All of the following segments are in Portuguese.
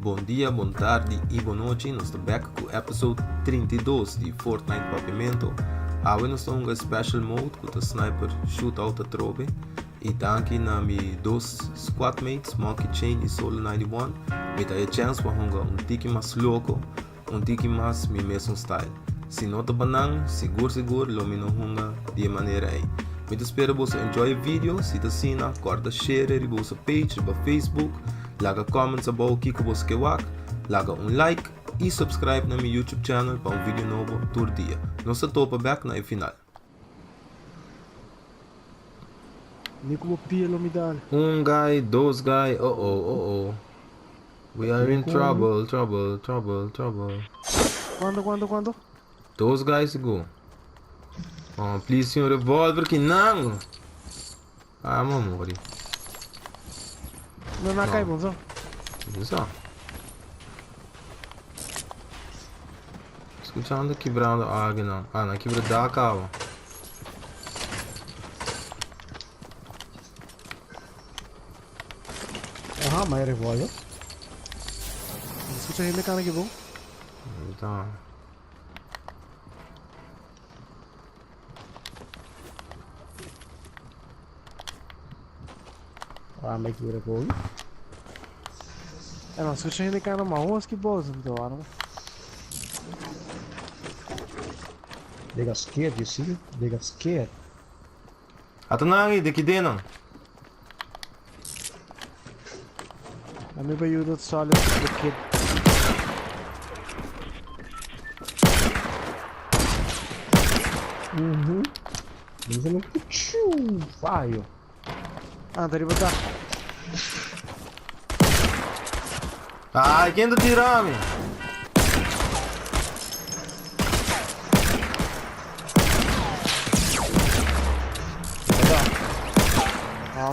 Bom dia, boa tarde e boa noite. Nós estamos back com o episode 32 de Fortnite Papiamento. Hoje nós estamos em special mode com o sniper shootout a trobe. E tá aqui na minha dois squad mates, Monkey Chain e Solo 91. Me dá a chance para jogar tiki mais louco, tiki mais mi mesmo style. Se não tá banang, seguro, lo me não joga de maneira aí. Me espero você enjoy o vídeo. Se tá assim, corta share e você page para Facebook. Laga comments about o que você quer ver, laga like e subscribe na meu YouTube channel para vídeo novo todo dia. Nós topa back na final. Nico pilo me dá. Guy, dois guy, oh. We are in trouble. Quando? Dois guys go. Please senhor Revolver que não. Mamori. Não na cai, bonzão. Isso. Escutando quebrando a água não. Não quebra da cava. Mas Revolver. Escuta aí, cara, que bom. Então. Mas que Revolver. Não, escuta aí, cara, mas que boas, então, They got scared, you see? They got scared. Ato na aí, de que dentro? Let me buy you that solid the kid. Eles não puxou, vai. Tá ali botar. Quem do tirame?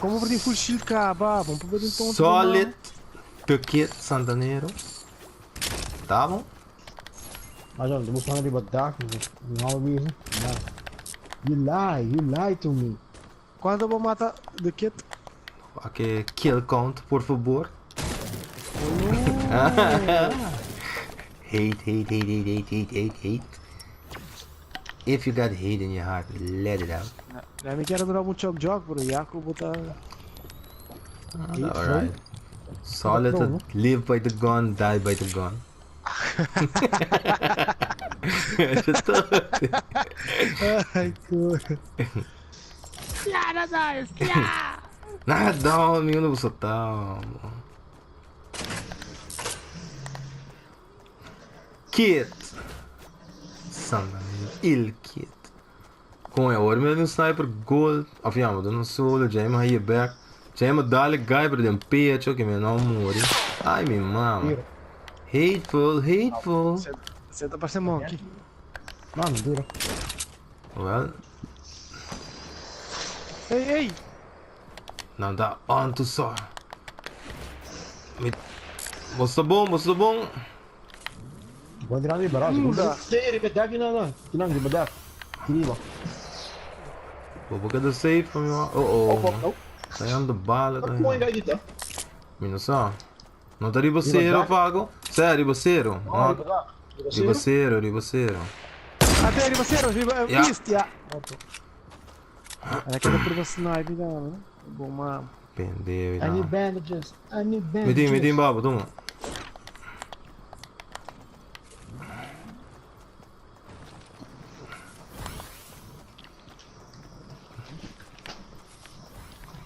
Como perdi full shield cá, vamos perder então. Solid Tukit Santanero. Tá bom? Mas olha, vou falar de botar, não mesmo. You lie to me. Quando eu vou matar the kid? Aqui kill count, por favor. Hate. If you got hate in your heart, let it out. Eu me quero durar muito jogo, bro. Jaco botar. Alright. Solid to live by the gun, die by the gun. Ai, coisa. Nada, meu não sou tal. Kit. Il kit. Com a hora mesmo sniper gold. Afiamo, não solo, já é aí back. Já é dale guy para dem pecho que me não morre. Ai, minha mama. Hateful. Você tá parecendo monkey. Mano, dura. Well. Ei! Não dá on to saw. Moço bom. Vou entrar ali, barato. Sério, que daqui nada. Que não, de badar. Querido. Vou cada safe from you. Oh. Saindo bala. Como é que é isso? Minha só. Não tá riboceiro, Pago? Sério, riboceiro. Riboceiro. Até riboceiro, beast, ya. Era que era por você não vida, né? Bom, mano. Pendeu, I need bandages. Me dê, babo, toma.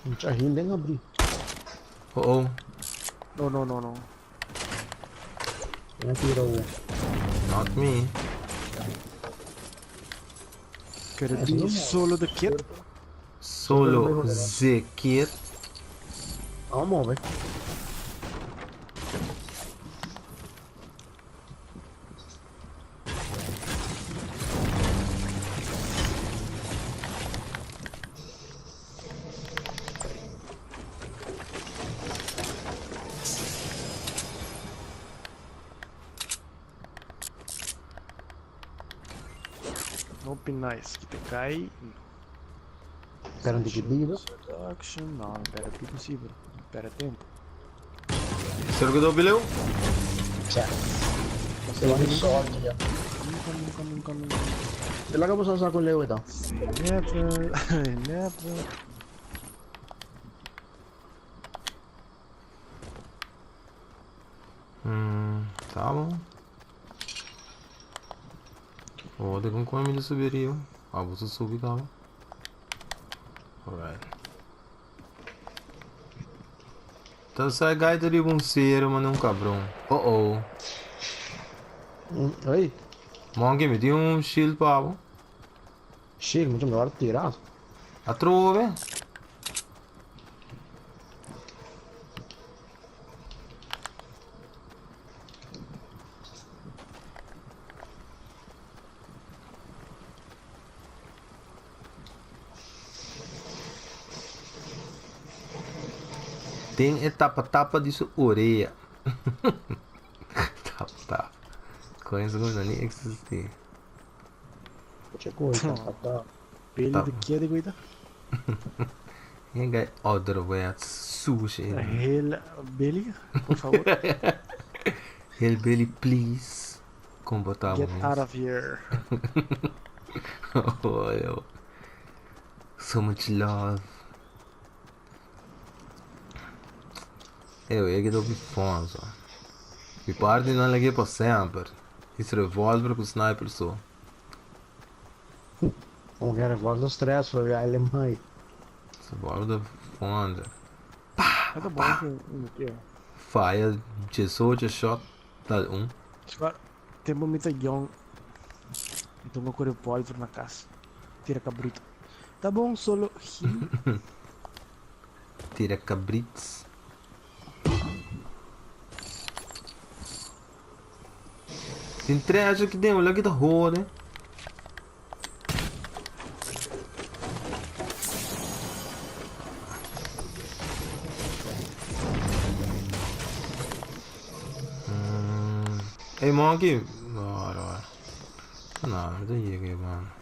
Não tinha rindo nem abrir. Oh. Não. Não tirou. Not me. Quero ir solo the kid. Solo the kid. Vamos, velho. Open nice, que te cai. Espera de vida. Action, não, pera, é possível. Pera tempo. Servidor, beleu? Chat. Você vai me sorte já. Nunca. Sila ka ba sa sakong lewe ito? Never. Tá bom. Oh, tem como ele subir aí, ó. Ah, você subir, tá bom. Alright. Então sai gaita de um ser, mas não cabrão. Oh. Oi? Monkey, me deu um shield, pavo. Chega, muito melhor tirado. A trove. Tem etapa de sua orelha. Tapa. Coisa que não nem existia. C'è coisa, tá. Pele do que de cuida? Ninguém other words. Sushi. Hell Billy, por favor. Hellbilly, please. Comportava. Get out of here. Oh, yo. So much love. Eu ia que dou bifão, só. E parte não liguei para sempre. Esse revólver com sniper só. Om jag var så stress för jag är mig. Esse revólver da fonda. Tá bom que Fire, 18 shot, dá um. agora tem muita young. Então vou correr o pólvora na casa. Tira cabrito. Tá bom, solo heal. Tira cabritos. Tem três aqui dentro, olha aqui da roda, né? Hey monkey. Ora. Não, daí aqui, mano.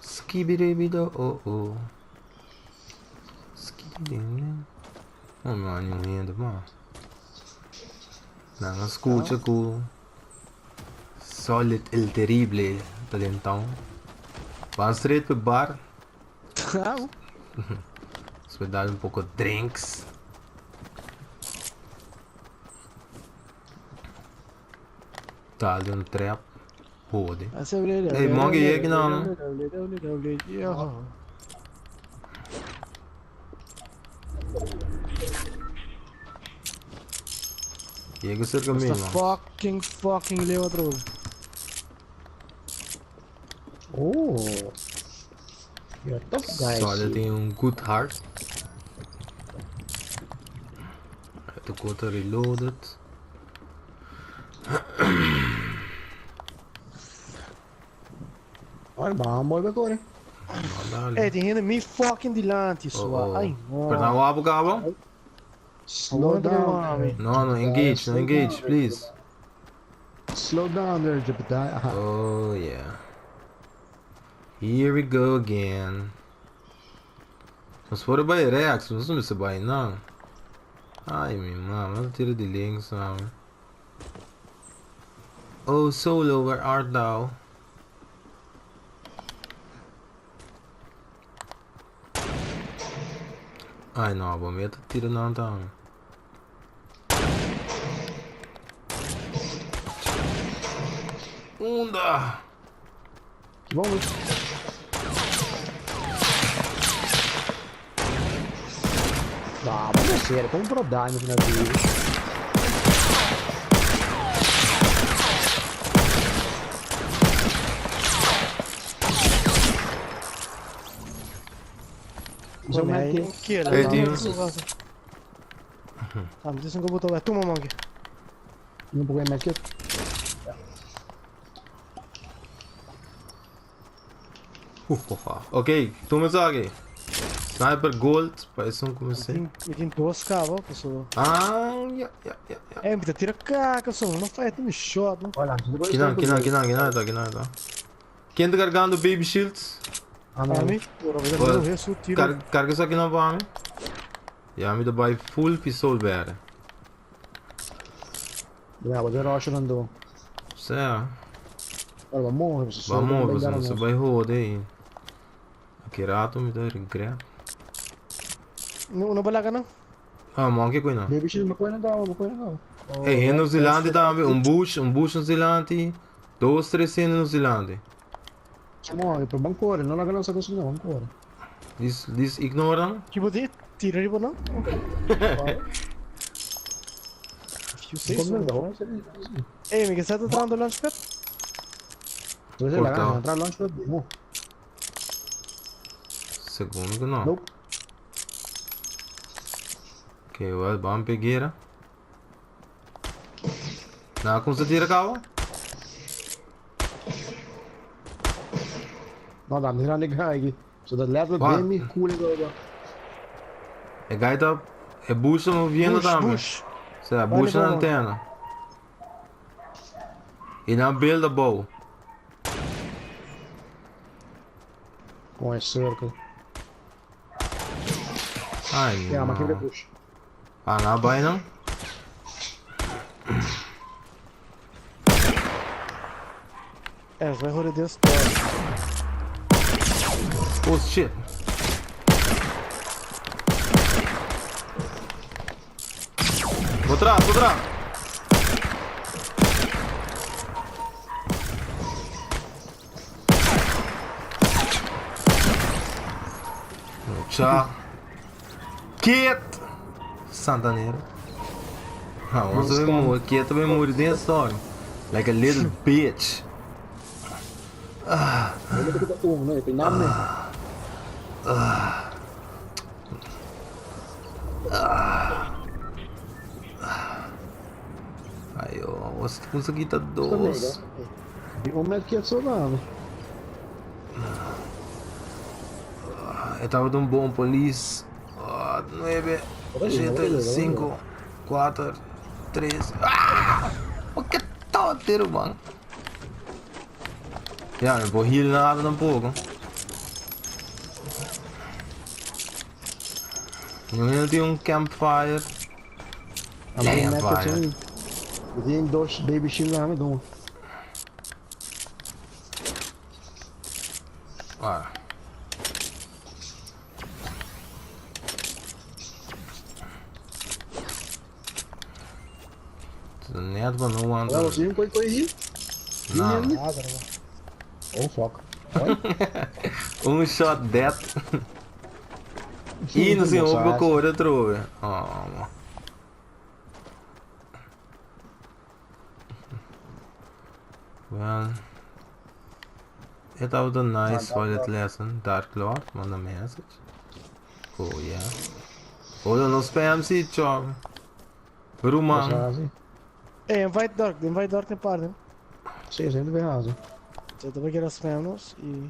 Skibidi-bido, oh. Skibidi. Oh, mano, não renda, mano. Não escuta com Solid El Terrible talentão. Vamos straight pro bar. Você vai dar um pouco de drinks. Tá ali no trap. Pode. Ei, monkey, é que não. E que cerca Basta mesmo. fucking leu a droga. Oh. You're tough guys. Só tem um good heart. The quota reloaded. Olha, vamos agora. Tem gente me fucking dilante, sua. Ai, Perdão, o abo, cabo? Slow down. No, engage, please. Slow down there, Jebediah. Oh, yeah. Here we go again. Mas fora by Reax, não sei se vai não. Ai, minha mãe, não tira de link, sabe? Oh, Solo, where art thou? Ai, não, vou meter tiro não, tá? Unda! Vamos. Vamos, sério, como pro dano na vida. This is go to tuma monkey. Não vou mais que. Ok, toma só aqui. Sniper Gold, parece um como assim. Tem duas cabos, pessoal. Ah, yeah. Me tira caca, só não faz, tem shot, não. Olha, Que não, tá. Quem está carregando baby shields? Ami, ora vedo Well, dove su tiro. Carga isso aqui não para mim. E a mim dá vai full pistol vera. Bravo, te rocha não dou. Certo. Allora, vamos, Vamos, você vai roder aí. Aqui rato me dá regreto. Não balaga não? Ah, mano, que coisa não? Baby shield, ma não dá. Ei, New Zealand também, bush New Zealand, 2, 3 em New Zealand. Siamo per bancore, non la cosa così no, ancora. This ignora não? Que bote? Tira de não? You say Come so. no? Ei, amiga, você tá entrando no launchpad? Dove sei la Portavo. gana, entra al launchpad. Mo. Segundo que não. Nope. Ok, well, vamos pegar. Não, como você tira cá? No, dammi grande guy. So that level What? bem cool go. É gaita, é bush movendo também. Bush. Certo, bush na bom. antena. E na build a bow. Com esse circle. Ai, Yeah, ma che não. push. Ah, não vai não? É, vai rolar Deus. Oh shit. Vou atrás, vou atrás. Tchau. Kit! Santaneiro. Ah, once we move, Kit we move dentro da história. Like a little bitch. Quello che tu no, per namme. Aí, ó, você conseguiu tá doce. Di un met che solano. Eu tava de um bom police. 9, 7, 5, 4, 3. Ah! O que tonteiro, mano. Já, não vou heal nada tampouco. Não tem um campfire. Campfire. Tem dois baby shield lá, me dão. Ah. Net, but no one. Allora, sì, quel aí. Não. Oh fuck. Um shot dead. Ih, não sei, o procura trove. Oh. Well, it was a nice solid lesson. Dark Lord, manda message. Oh yeah. Olha, não spam se chove. Bruman. Ei, invite dark na parte. Sì, sempre venato. Você também quer spam-nos e...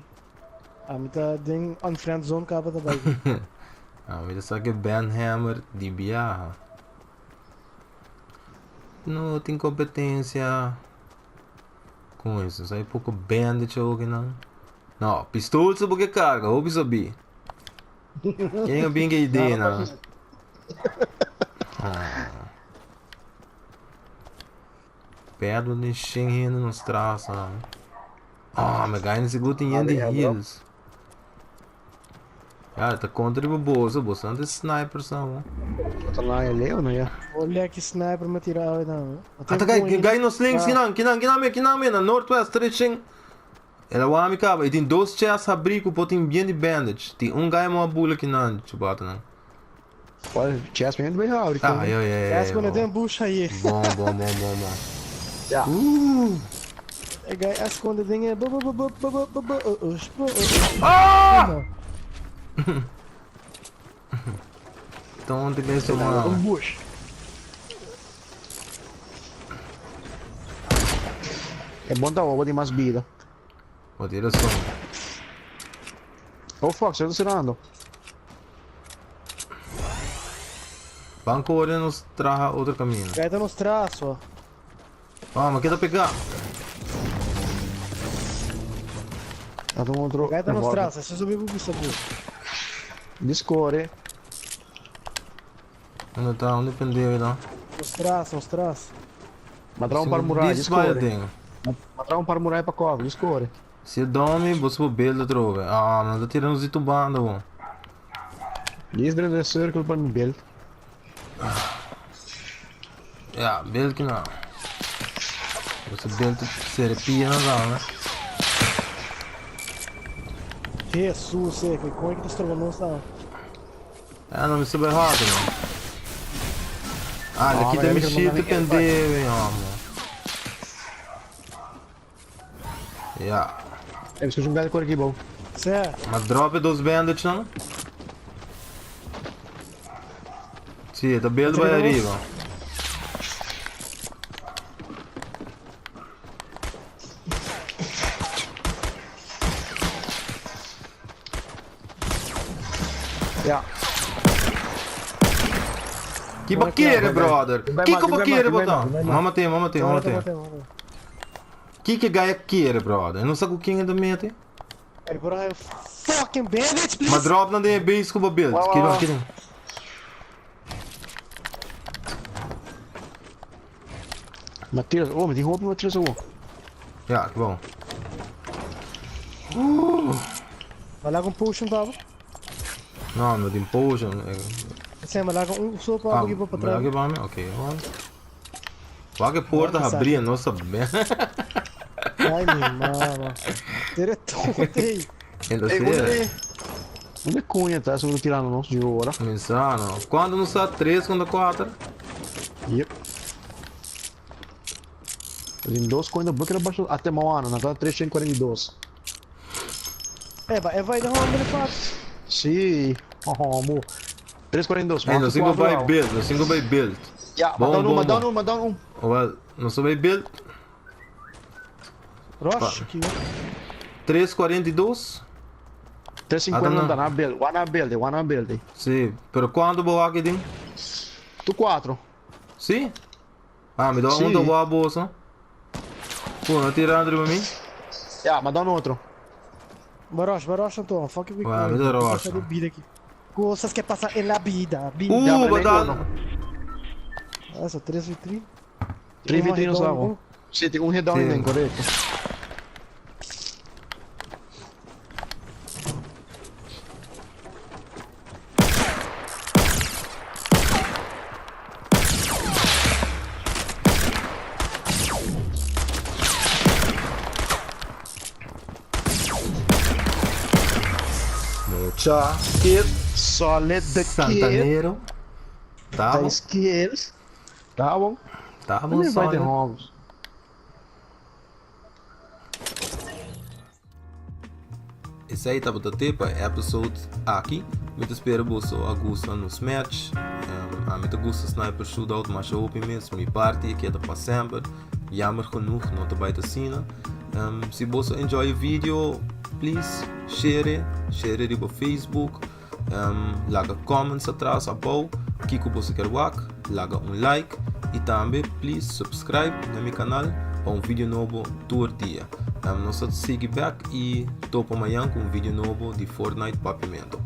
A mim tá ding unfriend zone capa também. Ah, mas só que Ben Hammer de biarra. Não tem competência com isso. Sai pouco bandit ou que não. Não, pistola você porque carga, ou saber. Quem é bem que ideia, não? Pedro de Shenhen nos traços, não. Ah, mas ganha nesse gol tem de heals. Cara, tá contra o bolso não sniper são. Tá lá ele ou não é? Olha que sniper me tirar não. Ah, tá ganha nos links, kinang, na northwest reaching. Ela o ami caba, e tem dois chests abrigo, pô tem bem de bandage. Tem um ganha uma bula que não, chubata não. Olha, chest bem bem rápido. Ah, Essa quando tem bucha aí. Bom. Ja. É gai, essa quando tem é Ah! Então onde vem seu mal? bush. É bom dar ovo de mais vida. Vou tirar som. Oh fuck, você tá tirando? Banco olha nos traja outro caminho. gai tá nos traços, ó. Ah, mas quer pegar? Tá um outro. Gaita nos Revolver. traça, se subir pro piso aqui. Discore. Onde tá? Onde pendeu aí, não? Nos traça. Matar um para muralha, Diz vai, discore. tenho. Matar um para muralha pra cova, discore. Se dorme, você vai belo trove. Ah, mas tá tirando os itubando, bom. Diz dentro circle para me belt. Ja, belo que não. Você belo serpia não, né? Jesus, seco. Como é que tá estrogando não está? Ah, não me soube errado, não. Ah, ele aqui mas tá ele mexido não e pendeu, hein, amor. Ja. É, preciso de um galho cor aqui, bom. Certo. Mas drop dos bandits, não? Sim, tá belo vai arriba. Ja. Que baqueira, brother! Que baqueira, botão? Vamos ter. Que gaia queira, brother? Eu não sei o que ainda mete. Hey, bro, I have fucking bandits, please. Mas drop não tem base com o build. Aqui. Matheus, ô, mas tem roupa, Matheus, ô. Ja, que bom. Vai lá com potion, Pablo. Não, não tem potion. Sim, mas lá com sopa aqui para trás. Aqui vamos, ok. Olha que porta abrir, não sabe. Ai, minha mama. Diretore. Ainda Ei, sei. onde é cunha, tá? Se eu vou tirar no nosso de hora. Insano. Quando não sai 3, quando 4? Yep. Tem 2 coins da boca abaixo. Até uma hora, na cada 342. Vai dar uma hora. Sim. Oh, amor. 342. Ainda 5 by build, 5 by build. Yeah, manda um. Well, não sou by build. Rocha aqui. 342? 350 não dá na build. One na build. Sim, pero quando vou aqui tem? Tu 4. Sim? Ah, me dá Sim. um da boa bolsa. Pô, não tirando pra mim? Yeah, manda um outro. Barocha, Antônio. Fuck with Vai, me dá rocha. Coisas que passam em la vida. Batata. Essa, 3 vitrines. 3 vitrinas lá, ó. Sim, tem um redão Sim. ainda, correto. Mucha kid. Solid the kid. Santaneiro. Tá bom. 10 kills. Tá bom. Tá bom, Ele só, vai ter né? rombos. Esse aí tava até para episode aqui. Muito espero que você goste nos match. A muito gosto sniper shootout, mas eu open mesmo. Minha parte que é para sempre. Jammer genoeg, não te bij te zien. Se você enjoy o vídeo, please share it op Facebook. Laga comments atrás abaixo. Kiko você quer wak, laga like. E também, please subscribe no meu canal para vídeo novo todo dia. Nós seguimos back e topo amanhã com vídeo novo de Fortnite Papiamento.